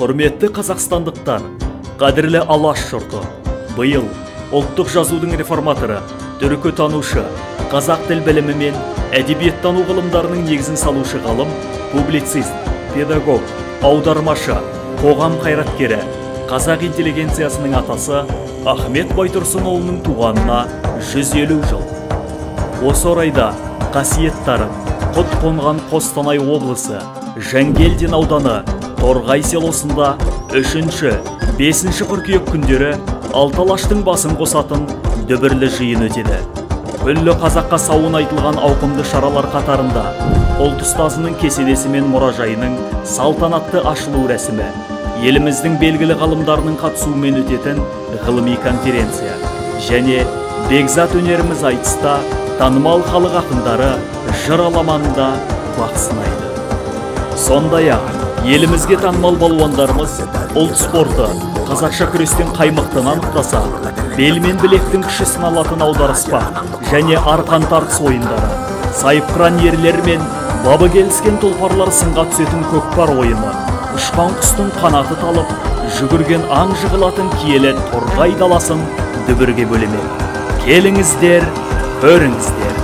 Құрметті қазақстандықтар, қадірлі Алаш жұрты, биыл ұлттық жазудың реформаторы, түркітанушы, қазақ тіл білімі мен әдебиеттану ғылымдарының негізін салушы ғалым, публицист, педагог, аудармашы, қоғам қайраткері, қазақ интеллигенциясының атасы Ахмет Байтұрсынұлының туғанына 150 жыл. Осы орайда қасиеттарын құт қонған Қостанай облысы, Жангелдин ауданы, Торғай селосында 3-5 қыркүйек күндері Алталаштың басын қосатын дүбірлі жиын өтеді. Күллі қазаққа сауын айтылған ауқымды шаралар қатарында ұлт ұстазының кесенесі мен мұражайының салтанатты ашылу рәсімі, еліміздің белгілі ғалымдарының қатысуымен өтетін ғылыми конференция және Бекзат өнеріміз айтыста танымал халық ақындары жыр аламанында бақ сынайды. Сондай-ақ, елімізге танымал балуандарымыз ұлт спорты, қазақша күрестен қаймықтан анықтаса, бел мен білектің күші сыналатын аударыспақ және арқан тартыс ойындары, сайыпқыран ерлер мен бабы келіскен тұлпарлар сынға түсетін көкпар ойыны, ұшқан құстың қанаты талып, жүгірген аң жығылатын киелі Торғай даласын дүбірге бөлемек. Келіңіздер, көріңіздер.